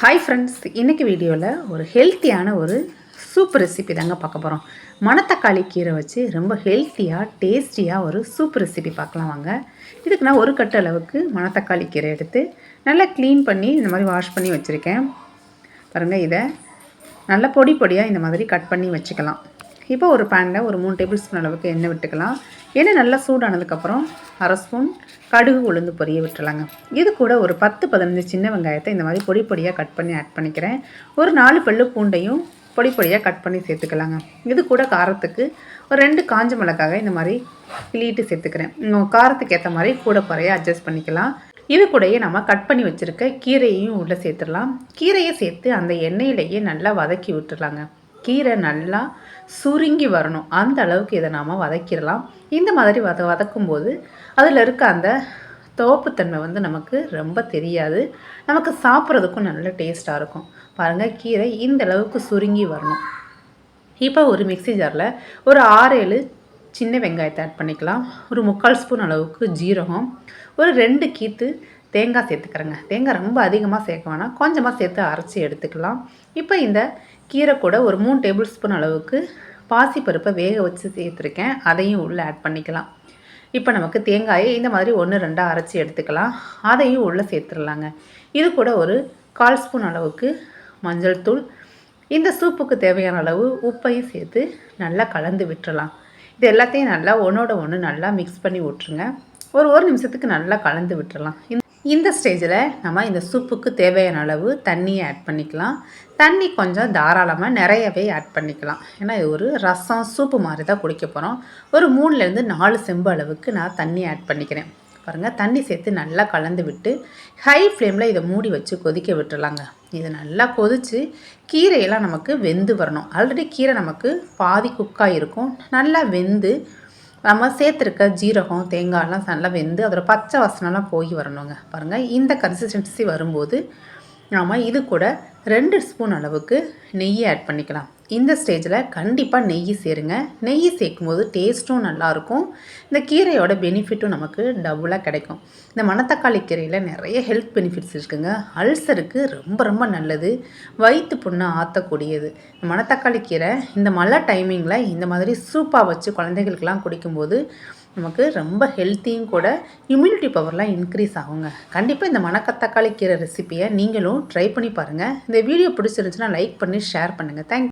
Hi friends, இன்றைக்கி வீடியோவில் ஒரு ஹெல்த்தியான ஒரு சூப் ரெசிபி தாங்க பார்க்க போகிறோம். மணத்தக்காளி கீரை வச்சு ரொம்ப ஹெல்த்தியாக டேஸ்டியாக ஒரு சூப் ரெசிபி பார்க்கலாம் வாங்க. இதுக்கு நான் ஒரு கட்டு அளவுக்கு மணத்தக்காளி கீரை எடுத்து நல்லா க்ளீன் பண்ணி இந்த மாதிரி வாஷ் பண்ணி வச்சுருக்கேன். பாருங்கள், இதை நல்லா பொடி பொடியாக இந்த மாதிரி கட் பண்ணி வச்சுக்கலாம். இப்போ ஒரு பேனில் ஒரு 3 டேபிள் ஸ்பூன் அளவுக்கு எண்ணெய் விட்டுக்கலாம். எண்ணெய் நல்லா சூடானதுக்கப்புறம் அரை ஸ்பூன் கடுகு உளுந்து பொரிய விட்டுலாங்க. இது கூட ஒரு 10-15 சின்ன வெங்காயத்தை இந்த மாதிரி பொடி பொடியாக கட் பண்ணி ஆட் பண்ணிக்கிறேன். ஒரு 4 பல்லு பூண்டையும் பொடி பொடியாக கட் பண்ணி சேர்த்துக்கலாங்க. இது கூட காரத்துக்கு ஒரு 2 காஞ்ச மிளகாய் இந்த மாதிரி கிள்ளிட்டு சேர்த்துக்கிறேன். காரத்துக்கு ஏற்ற மாதிரி கூட குறைய அட்ஜஸ்ட் பண்ணிக்கலாம். இது கூடயே நம்ம கட் பண்ணி வச்சுருக்க கீரையையும் உள்ளே சேர்த்துடலாம். கீரையை சேர்த்து அந்த எண்ணெயிலேயே நல்லா வதக்கி விட்டுடலாங்க. கீரை நல்லா சுருங்கி வரணும், அந்த அளவுக்கு இதை நாம் வதக்கிடலாம். இந்த மாதிரி வதக்கும்போது அதில் இருக்க அந்த துவப்புத்தன்மை நமக்கு ரொம்ப தெரியாது, நமக்கு சாப்பிட்றதுக்கும் நல்ல டேஸ்ட்டாக இருக்கும். பாருங்கள், கீரை இந்த அளவுக்கு சுருங்கி வரணும். இப்போ ஒரு மிக்ஸி ஜாரில் ஒரு 6-7 சின்ன வெங்காயத்தை ஆட் பண்ணிக்கலாம். ஒரு 3/4 ஸ்பூன் அளவுக்கு ஜீரகம், ஒரு 2 கீத்து தேங்காய் சேர்த்துக்கிறேங்க. தேங்காய் ரொம்ப அதிகமாக சேர்க்க வேணாம், கொஞ்சமாக சேர்த்து அரைச்சி எடுத்துக்கலாம். இப்போ இந்த கீரை கூட ஒரு 3 டேபிள் ஸ்பூன் அளவுக்கு பாசிப்பருப்பை வேக வச்சு சேர்த்துருக்கேன், அதையும் உள்ளே ஆட் பண்ணிக்கலாம். இப்போ நமக்கு தேங்காயை இந்த மாதிரி 1-2 அரைச்சி எடுத்துக்கலாம், அதையும் உள்ளே சேர்த்துடலாங்க. இது கூட ஒரு 1/4 ஸ்பூன் அளவுக்கு மஞ்சள் தூள், இந்த சூப்புக்கு தேவையான அளவு உப்பையும் சேர்த்து நல்லா கலந்து விட்டுறலாம். இது எல்லாத்தையும் நல்லா ஒன்றோட ஒன்று நல்லா மிக்ஸ் பண்ணி விட்டுருங்க. ஒரு நிமிஷத்துக்கு நல்லா கலந்து விட்டுறலாம். இந்த ஸ்டேஜில் நம்ம இந்த சூப்புக்கு தேவையான அளவு தண்ணியை ஆட் பண்ணிக்கலாம். தண்ணி கொஞ்சம் தாராளமாக நிறையவே ஆட் பண்ணிக்கலாம், ஏன்னா இது ஒரு ரசம் சூப்பு மாதிரி தான் குடிக்க போகிறோம். ஒரு 3-4 செம்பு அளவுக்கு நான் தண்ணி ஆட் பண்ணிக்கிறேன். பாருங்கள், தண்ணி சேர்த்து நல்லா கலந்து விட்டு ஹை ஃப்ளேமில் இதை மூடி வச்சு கொதிக்க விட்டுறலாங்க. இது நல்லா கொதித்து கீரையெல்லாம் நமக்கு வெந்து வரணும். ஆல்ரெடி கீரை நமக்கு பாதி குக்காக இருக்கும். நல்லா வெந்து நம்ம சேர்த்துருக்க ஜீரகம் தேங்காயெல்லாம் நல்லா வெந்து அதோட பச்சை வாசனைலாம் போய் வரணுங்க. பாருங்கள், இந்த கன்சிஸ்டன்சி வரும்போது நாம் இது கூட 2 ஸ்பூன் அளவுக்கு நெய்யை ஆட் பண்ணிக்கலாம். இந்த ஸ்டேஜில் கண்டிப்பாக நெய் சேருங்க. நெய் சேர்க்கும்போது டேஸ்ட்டும் நல்லாயிருக்கும், இந்த கீரையோட பெனிஃபிட்டும் நமக்கு டபுளாக கிடைக்கும். இந்த மணத்தக்காளி கீரையில் நிறைய ஹெல்த் பெனிஃபிட்ஸ் இருக்குங்க. அல்சருக்கு ரொம்ப ரொம்ப நல்லது, வயிற்று புண்ணை ஆற்றக்கூடியது. இந்த மணத்தக்காளி கீரை இந்த மழை டைமிங்கில் இந்த மாதிரி சூப்பாக வச்சு குழந்தைகளுக்கெல்லாம் குடிக்கும்போது நமக்கு ரொம்ப ஹெல்த்தியும் கூட, இம்யூனிட்டி பவர்லாம் இன்க்ரீஸ் ஆகுங்க. கண்டிப்பாக இந்த மணத்தக்காளி கீரை ரெசிப்பியை நீங்களும் ட்ரை பண்ணி பாருங்கள். இந்த வீடியோ பிடிச்சிருந்துச்சுன்னா லைக் பண்ணி ஷேர் பண்ணுங்கள். தேங்க்யூ.